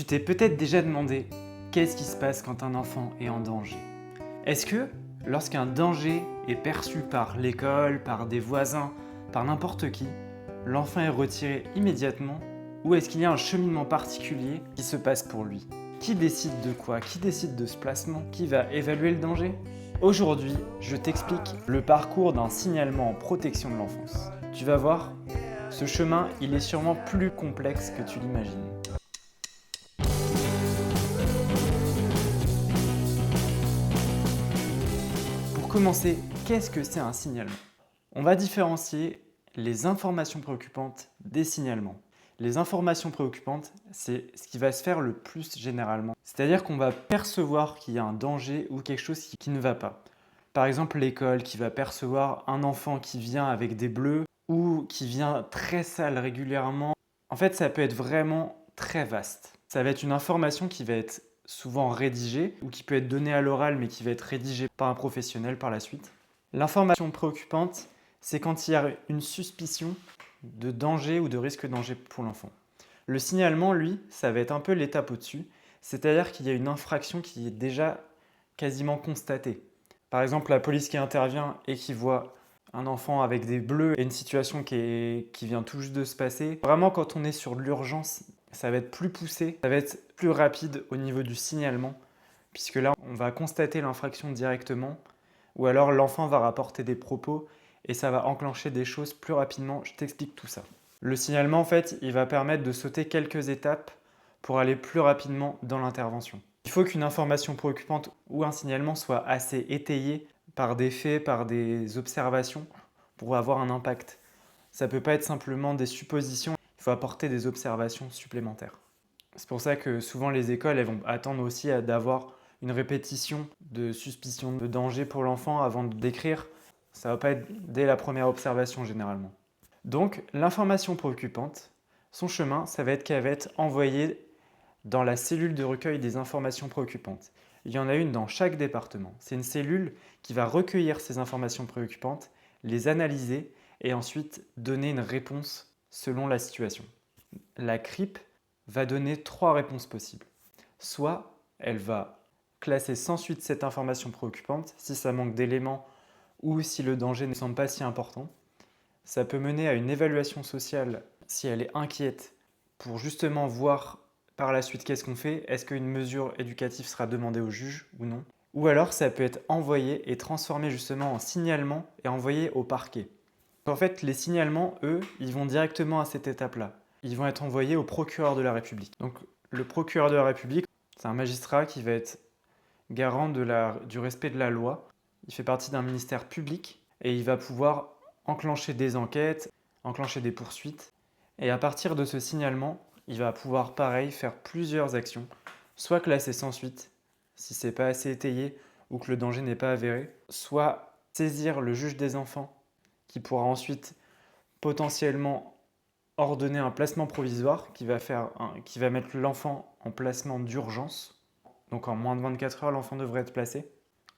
t'es peut-être déjà demandé qu'est-ce qui se passe quand un enfant est en danger. Est-ce que lorsqu'un danger est perçu par l'école, par des voisins, par n'importe qui, l'enfant est retiré immédiatement ou est-ce qu'il y a un cheminement particulier qui se passe pour lui? Qui décide de quoi? Qui décide de ce placement? Qui va évaluer le danger? Aujourd'hui, je t'explique le parcours d'un signalement en protection de l'enfance. Tu vas voir, ce chemin, il est sûrement plus complexe que tu l'imagines. Pour commencer, qu'est-ce que c'est un signalement? On va différencier les informations préoccupantes des signalements. Les informations préoccupantes, c'est ce qui va se faire le plus généralement. C'est-à-dire qu'on va percevoir qu'il y a un danger ou quelque chose qui ne va pas. Par exemple, l'école qui va percevoir un enfant qui vient avec des bleus ou qui vient très sale régulièrement. En fait, ça peut être vraiment très vaste. Ça va être une information qui va être souvent rédigée ou qui peut être donnée à l'oral mais qui va être rédigée par un professionnel par la suite. L'information préoccupante, c'est quand il y a une suspicion de danger ou de risque de danger pour l'enfant. Le signalement, lui, ça va être un peu l'étape au-dessus, c'est-à-dire qu'il y a une infraction qui est déjà quasiment constatée. Par exemple, la police qui intervient et qui voit un enfant avec des bleus et une situation qui vient tout juste de se passer. Vraiment, quand on est sur de l'urgence, ça va être plus poussé, ça va être plus rapide au niveau du signalement, puisque là, on va constater l'infraction directement, ou alors l'enfant va rapporter des propos et ça va enclencher des choses plus rapidement. Je t'explique tout ça. Le signalement, en fait, il va permettre de sauter quelques étapes pour aller plus rapidement dans l'intervention. Il faut qu'une information préoccupante ou un signalement soit assez étayé par des faits, par des observations pour avoir un impact. Ça ne peut pas être simplement des suppositions, il faut apporter des observations supplémentaires. C'est pour ça que souvent les écoles elles vont attendre aussi d'avoir une répétition de suspicion de danger pour l'enfant avant de décrire. Ça ne va pas être dès la première observation généralement. Donc l'information préoccupante, son chemin, ça va être qu'elle va être envoyée dans la cellule de recueil des informations préoccupantes. Il y en a une dans chaque département. C'est une cellule qui va recueillir ces informations préoccupantes, les analyser et ensuite donner une réponse selon la situation. La CRIP va donner 3 réponses possibles. Soit elle va classer sans suite cette information préoccupante si ça manque d'éléments ou si le danger ne semble pas si important. Ça peut mener à une évaluation sociale si elle est inquiète pour justement voir par la suite qu'est-ce qu'on fait. Est-ce qu'une mesure éducative sera demandée au juge ou non? Ou alors ça peut être envoyé et transformé justement en signalement et envoyé au parquet. En fait, les signalements, eux, ils vont directement à cette étape-là. Ils vont être envoyés au procureur de la République. Donc le procureur de la République, c'est un magistrat qui va être garant du respect de la loi. Il fait partie d'un ministère public et il va pouvoir enclencher des enquêtes, enclencher des poursuites. Et à partir de ce signalement, il va pouvoir, pareil, faire plusieurs actions, soit classer sans suite, si c'est pas assez étayé ou que le danger n'est pas avéré, soit saisir le juge des enfants, qui pourra ensuite potentiellement ordonner un placement provisoire, qui va mettre l'enfant en placement d'urgence. Donc en moins de 24 heures, l'enfant devrait être placé.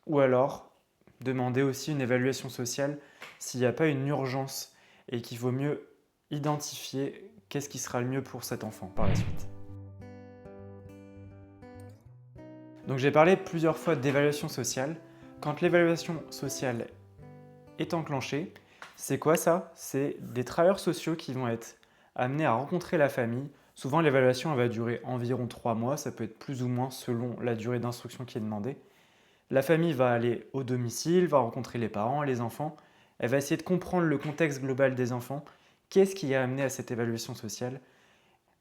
Ou alors, demander aussi une évaluation sociale s'il n'y a pas une urgence et qu'il vaut mieux identifier qu'est-ce qui sera le mieux pour cet enfant par la suite. Donc j'ai parlé plusieurs fois d'évaluation sociale. Quand l'évaluation sociale est enclenchée, c'est quoi ça? C'est des travailleurs sociaux qui vont être amenés à rencontrer la famille. Souvent l'évaluation va durer environ 3 mois, ça peut être plus ou moins selon la durée d'instruction qui est demandée. La famille va aller au domicile, va rencontrer les parents, les enfants. Elle va essayer de comprendre le contexte global des enfants, qu'est-ce qui a amené à cette évaluation sociale,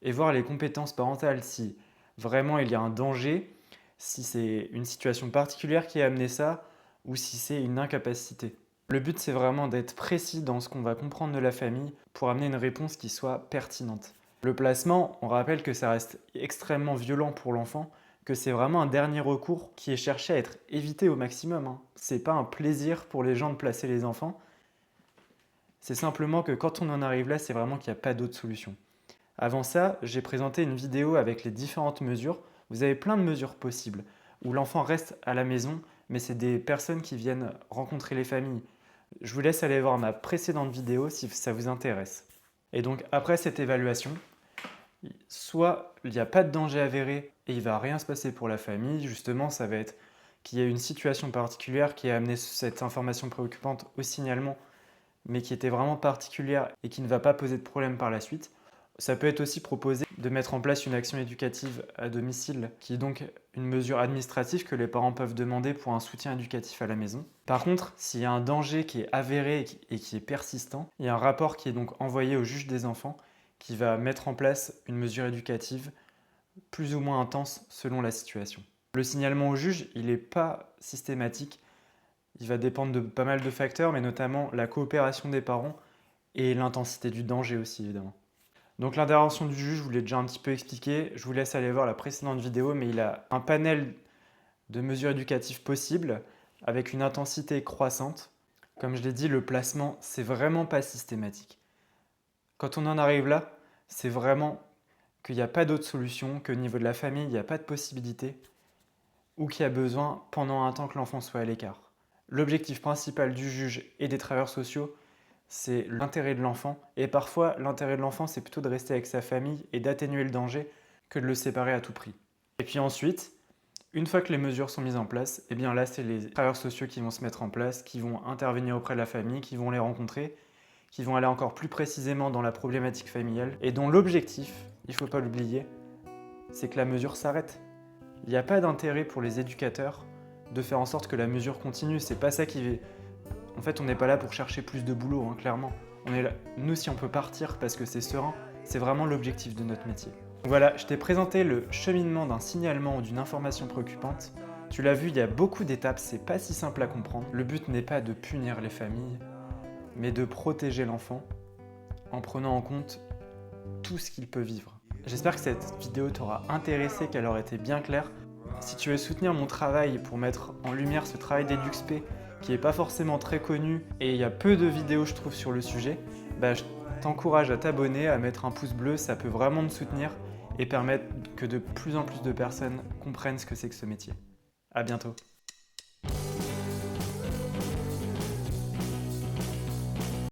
et voir les compétences parentales, si vraiment il y a un danger, si c'est une situation particulière qui a amené ça, ou si c'est une incapacité. Le but, c'est vraiment d'être précis dans ce qu'on va comprendre de la famille pour amener une réponse qui soit pertinente. Le placement, on rappelle que ça reste extrêmement violent pour l'enfant, que c'est vraiment un dernier recours qui est cherché à être évité au maximum. C'est pas un plaisir pour les gens de placer les enfants. C'est simplement que quand on en arrive là, c'est vraiment qu'il n'y a pas d'autre solution. Avant ça, j'ai présenté une vidéo avec les différentes mesures. Vous avez plein de mesures possibles où l'enfant reste à la maison, mais c'est des personnes qui viennent rencontrer les familles. Je vous laisse aller voir ma précédente vidéo si ça vous intéresse. Et donc après cette évaluation, Soit il n'y a pas de danger avéré et il ne va rien se passer pour la famille, justement ça va être qu'il y a une situation particulière qui a amené cette information préoccupante au signalement, mais qui était vraiment particulière et qui ne va pas poser de problème par la suite. Ça peut être aussi proposé de mettre en place une action éducative à domicile, qui est donc une mesure administrative que les parents peuvent demander pour un soutien éducatif à la maison. Par contre, s'il y a un danger qui est avéré et qui est persistant, il y a un rapport qui est donc envoyé au juge des enfants qui va mettre en place une mesure éducative plus ou moins intense selon la situation. Le signalement au juge, il n'est pas systématique. Il va dépendre de pas mal de facteurs, mais notamment la coopération des parents et l'intensité du danger aussi, évidemment. Donc l'intervention du juge, je vous l'ai déjà un petit peu expliqué. Je vous laisse aller voir la précédente vidéo, mais il a un panel de mesures éducatives possibles avec une intensité croissante. Comme je l'ai dit, le placement, c'est vraiment pas systématique. Quand on en arrive là, c'est vraiment qu'il n'y a pas d'autre solution, qu'au niveau de la famille, il n'y a pas de possibilité, ou qu'il y a besoin pendant un temps que l'enfant soit à l'écart. L'objectif principal du juge et des travailleurs sociaux, c'est l'intérêt de l'enfant. Et parfois, l'intérêt de l'enfant, c'est plutôt de rester avec sa famille et d'atténuer le danger que de le séparer à tout prix. Et puis ensuite, une fois que les mesures sont mises en place, eh bien là, c'est les travailleurs sociaux qui vont se mettre en place, qui vont intervenir auprès de la famille, qui vont les rencontrer, qui vont aller encore plus précisément dans la problématique familiale et dont l'objectif, il ne faut pas l'oublier, c'est que la mesure s'arrête. Il n'y a pas d'intérêt pour les éducateurs de faire en sorte que la mesure continue. C'est pas ça qui va... En fait, on n'est pas là pour chercher plus de boulot, hein, clairement. On est là... Nous, si on peut partir parce que c'est serein, c'est vraiment l'objectif de notre métier. Voilà, je t'ai présenté le cheminement d'un signalement ou d'une information préoccupante. Tu l'as vu, il y a beaucoup d'étapes, c'est pas si simple à comprendre. Le but n'est pas de punir les familles, mais de protéger l'enfant en prenant en compte tout ce qu'il peut vivre. J'espère que cette vidéo t'aura intéressé, qu'elle aura été bien claire. Si tu veux soutenir mon travail pour mettre en lumière ce travail d'EduxP qui n'est pas forcément très connu et il y a peu de vidéos je trouve sur le sujet, je t'encourage à t'abonner, à mettre un pouce bleu, ça peut vraiment me soutenir et permettre que de plus en plus de personnes comprennent ce que c'est que ce métier. À bientôt.